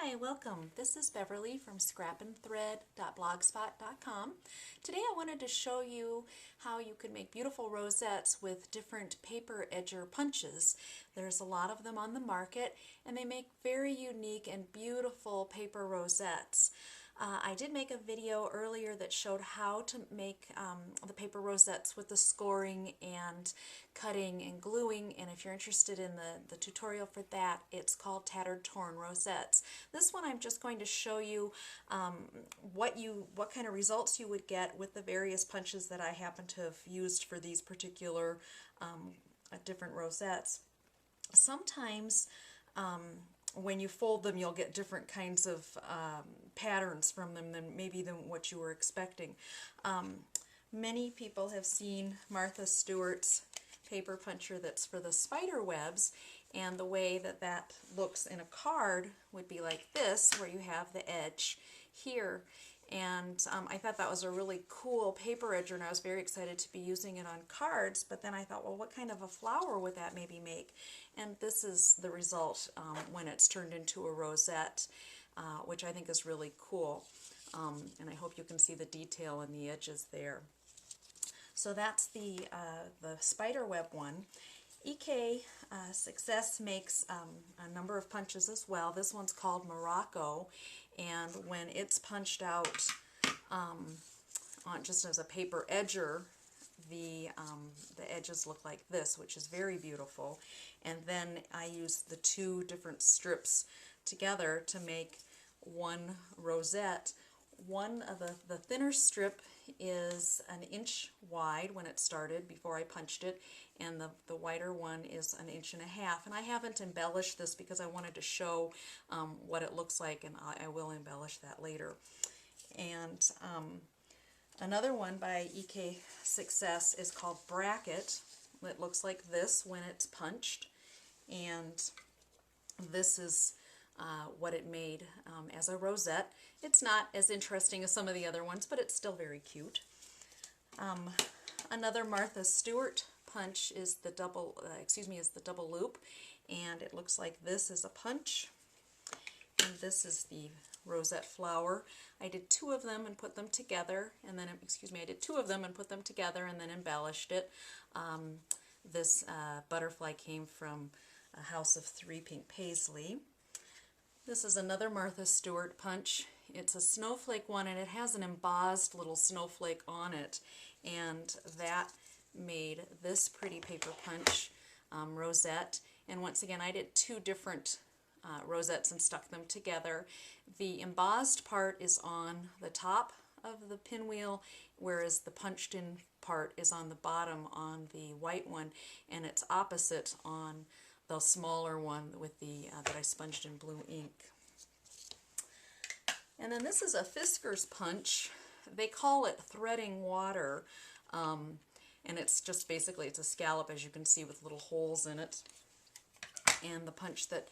Hi, welcome. This is Beverly from scrapandthread.blogspot.com. Today I wanted to show you how you can make beautiful rosettes with different paper edger punches. There's a lot of them on the market and they make very unique and beautiful paper rosettes. I did make a video earlier that showed how to make the paper rosettes with the scoring and cutting and gluing, and if you're interested in the tutorial for that, it's called Tattered Torn Rosettes. This one I'm just going to show you what kind of results you would get with the various punches that I happen to have used for these particular different rosettes. Sometimes when you fold them, you'll get different kinds of patterns from them than what you were expecting. Many people have seen Martha Stewart's paper puncher that's for the spider webs, and the way that looks in a card would be like this, where you have the edge here. And I thought that was a really cool paper edger, and I was very excited to be using it on cards. But then I thought, well, what kind of a flower would that maybe make? And this is the result when it's turned into a rosette, which I think is really cool. And I hope you can see the detail in the edges there. So that's the Spiderweb one. EK Success makes a number of punches as well. This one's called Morocco, and when it's punched out just as a paper edger, the edges look like this, which is very beautiful. And then I use the two different strips together to make one rosette. One of the thinner strip is an inch wide when it started before I punched it, and the wider one is an inch and a half. And I haven't embellished this because I wanted to show what it looks like, and I will embellish that later. And another one by EK Success is called Bracket. It looks like this when it's punched, and this is what it made as a rosette. It's not as interesting as some of the other ones, but it's still very cute. Another Martha Stewart punch is the double loop, and it looks like this is a punch, and this is the rosette flower. I did two of them and put them together, and then I did two of them and put them together and then embellished it. This butterfly came from a House of Three Pink Paisley. This is another Martha Stewart punch. It's a snowflake one, and it has an embossed little snowflake on it, and that made this pretty paper punch rosette. And once again, I did two different rosettes and stuck them together. The embossed part is on the top of the pinwheel, whereas the punched in part is on the bottom on the white one, and it's opposite on the smaller one with the that I sponged in blue ink. And then this is a Fisker's punch. They call it threading water, and it's just basically it's a scallop, as you can see, with little holes in it. And the punch that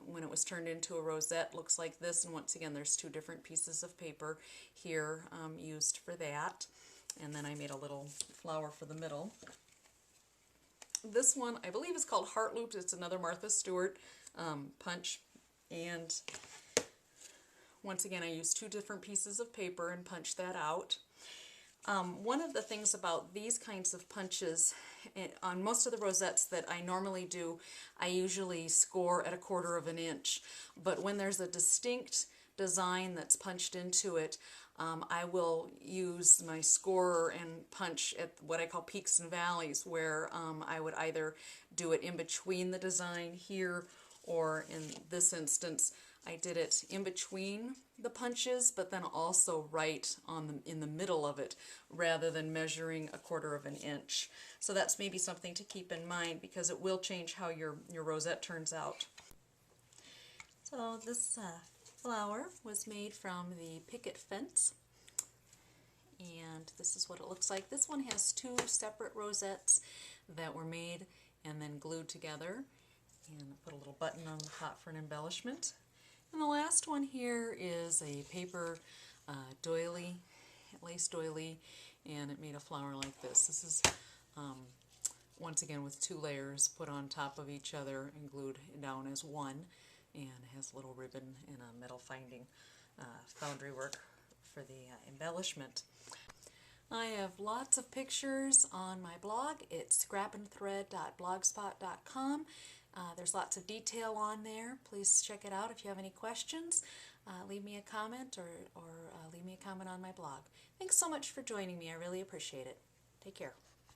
when it was turned into a rosette looks like this, and once again there's two different pieces of paper here used for that, and then I made a little flower for the middle. This one I believe is called Heart Loops. It's another Martha Stewart punch, and once again I used two different pieces of paper and punched that out. One of the things about these kinds of punches, on most of the rosettes that I normally do, I usually score at 1/4 of an inch. But when there's a distinct design that's punched into it, I will use my scorer and punch at what I call peaks and valleys, where I would either do it in between the design here, or in this instance I did it in between the punches, but then also right in the middle of it, rather than measuring 1/4 of an inch. So that's maybe something to keep in mind, because it will change how your rosette turns out. So this flower was made from the Picket Fence, and this is what it looks like. This one has two separate rosettes that were made and then glued together, and put a little button on the top for an embellishment. And the last one here is a paper doily, lace doily, and it made a flower like this. This is once again with two layers put on top of each other and glued down as one, and has a little ribbon and a metal finding foundry work for the embellishment. I have lots of pictures on my blog. It's scrapandthread.blogspot.com. There's lots of detail on there. Please check it out. If you have any questions, leave me a comment or leave me a comment on my blog. Thanks so much for joining me. I really appreciate it. Take care.